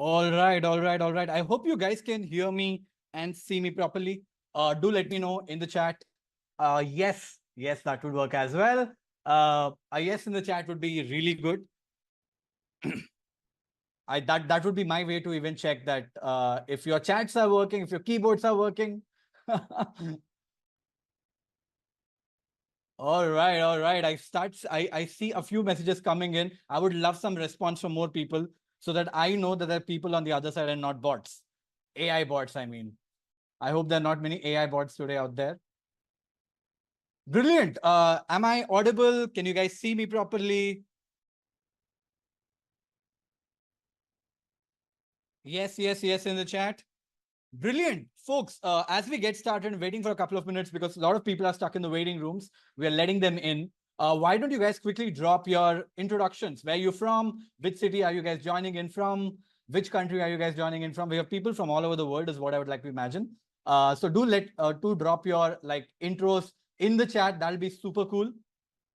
All right. I hope you guys can hear me and see me properly. Do let me know in the chat. Yes, that would work as well. A yes in the chat would be really good. That would be my way to even check that if your chats are working, if your keyboards are working. All right. I see a few messages coming in. I would love some response from more people so that I know that there are people on the other side and not bots. AI bots, I mean. I hope there are not many AI bots today out there. Brilliant. Am I audible? Can you guys see me properly? Yes in the chat. Brilliant. Folks, as we get started, waiting for a couple of minutes because a lot of people are stuck in the waiting rooms. We are letting them in. Why don't you guys quickly drop your introductions? Where you from? Which city are you guys joining in from? Which country are you guys joining in from? We have people from all over the world is what I would like to imagine. So do drop your like intros in the chat. That'll be super cool.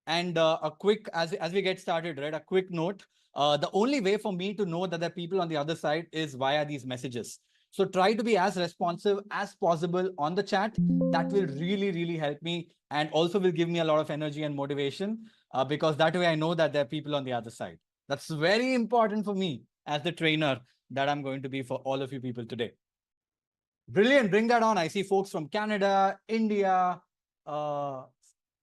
And a quick, as we get started, right? A quick note. The only way for me to know that there are people on the other side is via these messages. So try to be as responsive as possible on the chat. That will really help me and also will give me a lot of energy and motivation because that way I know that there are people on the other side. That's very important for me as the trainer that I'm going to be for all of you people today. Brilliant. Bring that on. I see folks from Canada, India, uh,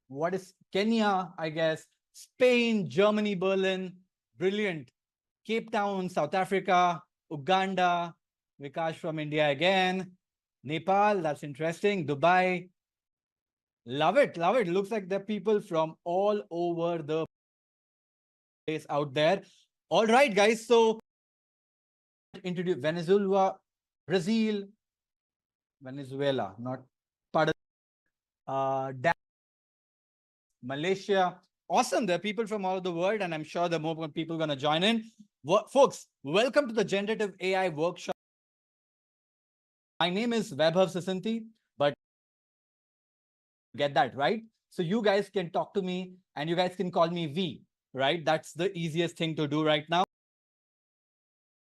what is Kenya, I guess, Spain, Germany, Berlin. Brilliant. Cape Town, South Africa, Uganda, Vikash from India again. Nepal, that's interesting. Dubai. Love it. Love it. Looks like there are people from all over the place out there. All right, guys. So introduce Venezuela, Brazil, Venezuela, not part of Malaysia. Awesome. There are people from all over the world, and I'm sure there are more people going to join in. Folks, welcome to the Generative AI Workshop. My name is Vaibhav Sasanti, but get that right. So you guys can talk to me and you guys can call me V, right? That's the easiest thing to do right now.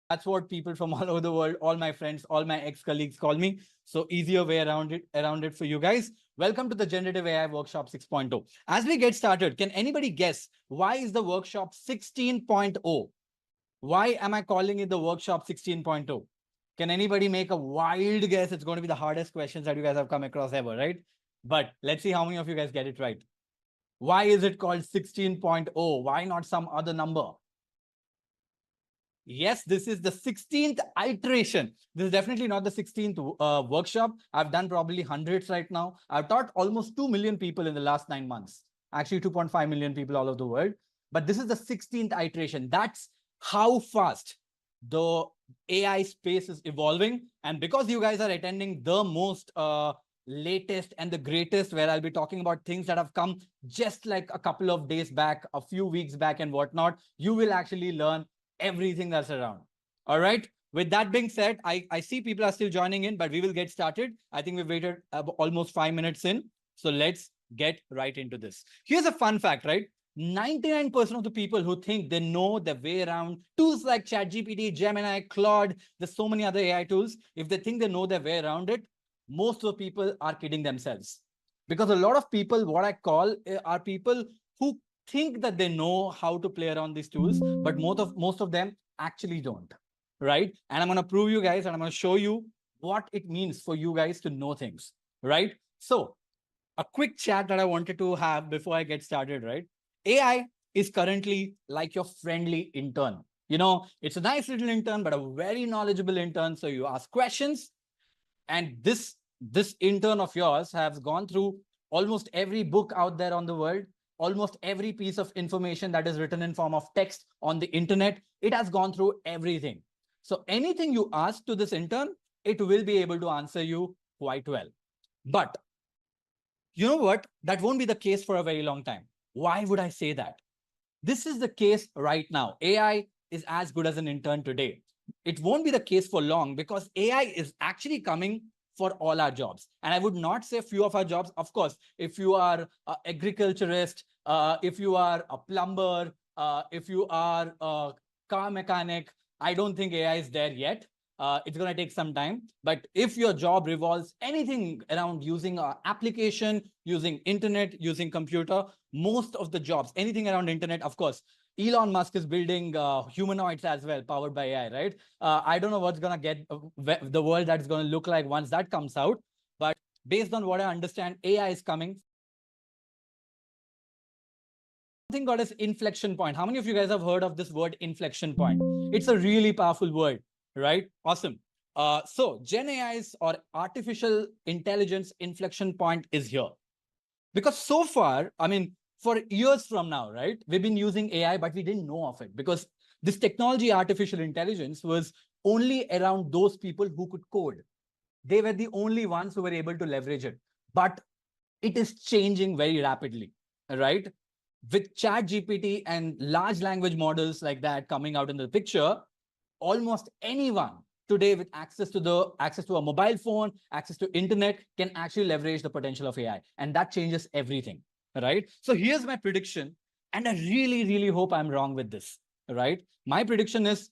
That's what people from all over the world, all my friends, all my ex-colleagues call me. So easier way around it for you guys. Welcome to the Generative AI Workshop 6.0. As we get started, can anybody guess why is the workshop 16.0? Why am I calling it the workshop 16.0? Can anybody make a wild guess? It's going to be the hardest questions that you guys have come across ever, right? But let's see how many of you guys get it right. Why is it called 16.0? Why not some other number? Yes, this is the 16th iteration. This is definitely not the 16th workshop. I've done probably hundreds right now. I've taught almost 2 million people in the last 9 months. Actually, 2.5 million people all over the world. But this is the 16th iteration. That's how fast the AI space is evolving. And because you guys are attending the most latest and the greatest, where I'll be talking about things that have come just like a couple of days back, a few weeks back and whatnot, you will actually learn everything that's around. All right. With that being said, I see people are still joining in, but we will get started. I think we've waited almost 5 minutes in. So let's get right into this. Here's a fun fact, right? 99% of the people who think they know their way around tools like ChatGPT, Gemini, Claude, there's so many other AI tools. If they think they know their way around it, most of the people are kidding themselves. Because a lot of people, what I call are people who think that they know how to play around these tools, but most of them actually don't, right? And I'm going to prove you guys and I'm going to show you what it means for you guys to know things, right? So a quick chat that I wanted to have before I get started, right? AI is currently like your friendly intern. You know, it's a nice little intern, but a very knowledgeable intern. So you ask questions, and this intern of yours has gone through almost every book out there on the world, almost every piece of information that is written in form of text on the internet. It has gone through everything. So anything you ask to this intern, it will be able to answer you quite well. But you know what? That won't be the case for a very long time. Why would I say that? This is the case right now. AI is as good as an intern today. It won't be the case for long because AI is actually coming for all our jobs. And I would not say few of our jobs. Of course, if you are an agriculturist, if you are a plumber, if you are a car mechanic, I don't think AI is there yet. It's going to take some time. But if your job revolves anything around using an application, using internet, using computer, most of the jobs, anything around internet, of course, Elon Musk is building humanoids as well, powered by AI, right? I don't know what's going to get the world that's going to look like once that comes out. But based on what I understand, AI is coming. Something called as inflection point. How many of you guys have heard of this word inflection point? It's a really powerful word, right? Awesome. So Gen AI's or artificial intelligence inflection point is here. Because so far, I mean, for years from now, right, we've been using AI, but we didn't know of it because this technology, artificial intelligence, was only around those people who could code. They were the only ones who were able to leverage it. But it is changing very rapidly, right? With ChatGPT and large language models like that coming out in the picture, almost anyone today with access to a mobile phone, access to internet, can actually leverage the potential of AI, and that changes everything, right? So here's my prediction, and I really, really hope I'm wrong with this, right? My prediction is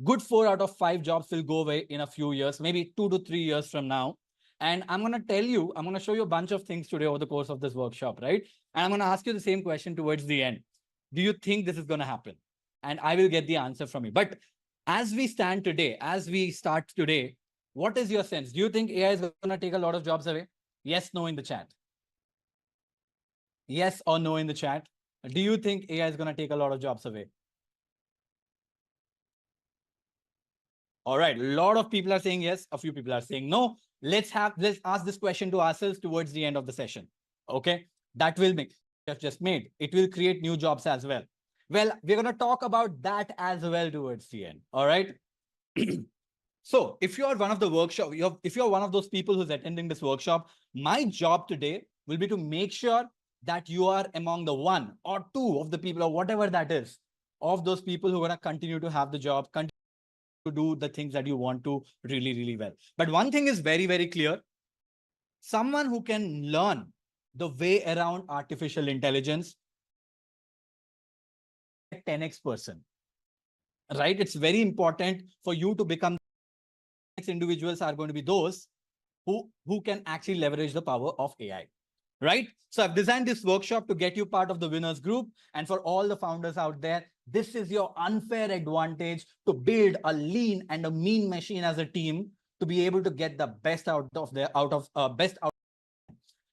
good 4 out of 5 jobs will go away in a few years, maybe 2 to 3 years from now. And I'm going to tell you, I'm going to show you a bunch of things today over the course of this workshop, right? And I'm going to ask you the same question towards the end. Do you think this is going to happen? And I will get the answer from you. But as we stand today, as we start today, what is your sense? Do you think AI is going to take a lot of jobs away? Yes, no in the chat. Yes or no in the chat. Do you think AI is going to take a lot of jobs away? All right, a lot of people are saying yes, a few people are saying no. Let's ask this question to ourselves towards the end of the session. Okay, that will make just made. It will create new jobs as well. Well, we're going to talk about that as well towards the end. All right. So if you're one of the workshop, if you're one of those people who's attending this workshop, my job today will be to make sure that you are among the 1 or 2 of the people, or whatever that is, of those people who are going to continue to have the job, continue to do the things that you want to really, really well. But one thing is very, very clear. Someone who can learn the way around artificial intelligence, 10x person, right? It's very important for you to become. Next individuals are going to be those who can actually leverage the power of AI, right? So I've designed this workshop to get you part of the winners group. And for all the founders out there, this is your unfair advantage to build a lean and a mean machine as a team to be able to get the best out of best out.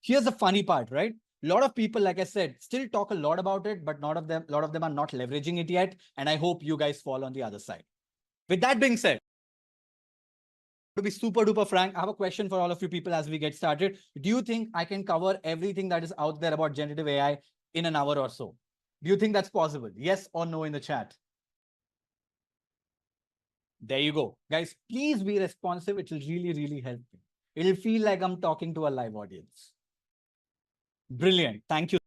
Here's the funny part, right? A lot of people, like I said, still talk a lot about it, but a lot of them are not leveraging it yet. And I hope you guys fall on the other side. With that being said, to be super duper frank, I have a question for all of you people as we get started. Do you think I can cover everything that is out there about generative AI in an hour or so? Do you think that's possible? Yes or no in the chat? There you go. Guys, please be responsive. It will really, really help me. It'll feel like I'm talking to a live audience. Brilliant. Thank you.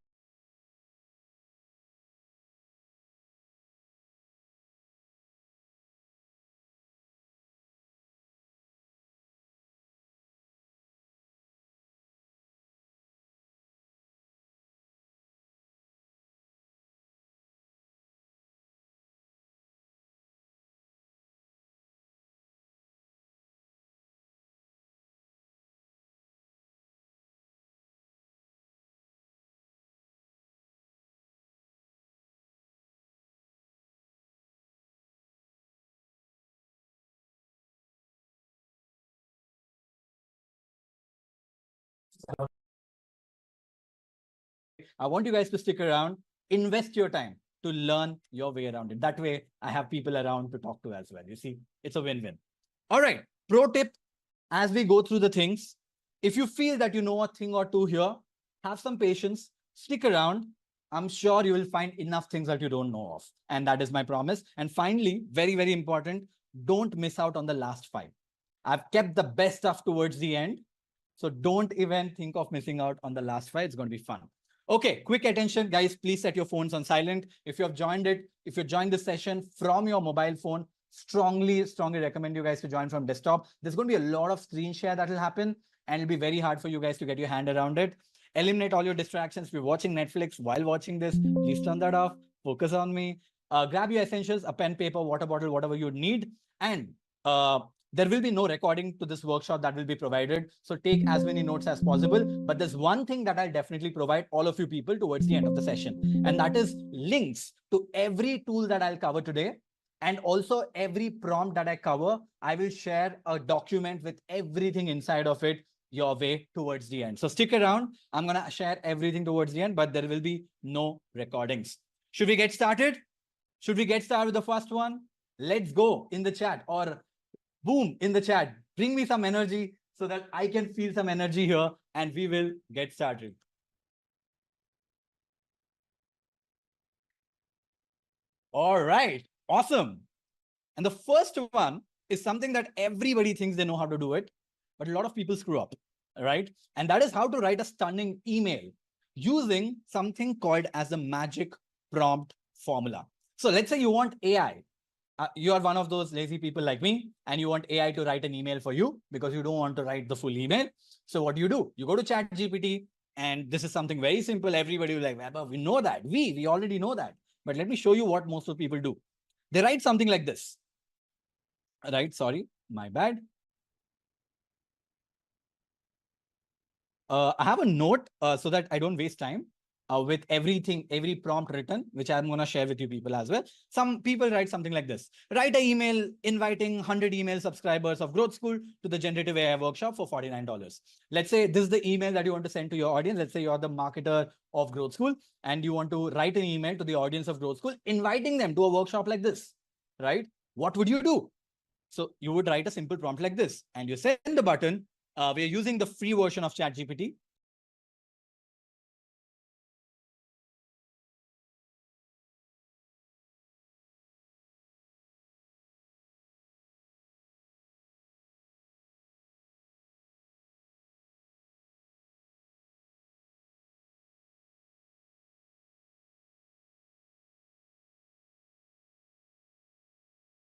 I want you guys to stick around, invest your time to learn your way around it. That way, I have people around to talk to as well. You see, it's a win-win. All right. Pro tip, as we go through the things, if you feel that you know a thing or two here, have some patience, stick around. I'm sure you will find enough things that you don't know of. And that is my promise. And finally, very, very important, don't miss out on the last 5. I've kept the best stuff towards the end. So don't even think of missing out on the last 5. It's going to be fun. Okay, quick attention, guys. Please set your phones on silent. If you have joined if you joined this session from your mobile phone, strongly recommend you guys to join from desktop. There's going to be a lot of screen share that will happen, and it'll be very hard for you guys to get your hand around it. Eliminate all your distractions. If you're watching Netflix while watching this, please turn that off. Focus on me. grab your essentials, a pen, paper, water bottle, whatever you need. And there will be no recording to this workshop that will be provided. So take as many notes as possible. But there's one thing that I'll definitely provide all of you people towards the end of the session. And that is links to every tool that I'll cover today. And also every prompt that I cover, I will share a document with everything inside of it your way towards the end. So stick around. I'm going to share everything towards the end, but there will be no recordings. Should we get started? Should we get started with the first one? Let's go in the chat, or boom in the chat. Bring me some energy so that I can feel some energy here, and we will get started. All right. Awesome. And the first one is something that everybody thinks they know how to do it, but a lot of people screw up, right? And that is how to write a stunning email using something called as the magic prompt formula. So let's say you want AI. You are one of those lazy people like me, and you want AI to write an email for you because you don't want to write the full email. So what do? You go to ChatGPT, and this is something very simple. Everybody will be like, we know that. We already know that. But let me show you what most of people do. They write something like this. Right, sorry, my bad. I have a note so that I don't waste time with everything, every prompt written, which I'm going to share with you people as well. Some people write something like this. Write an email inviting 100 email subscribers of Growth School to the generative AI workshop for $49. Let's say this is the email that you want to send to your audience. Let's say you're the marketer of Growth School and you want to write an email to the audience of Growth School, inviting them to a workshop like this, right? What would you do? So you would write a simple prompt like this and you send the button. We are using the free version of ChatGPT.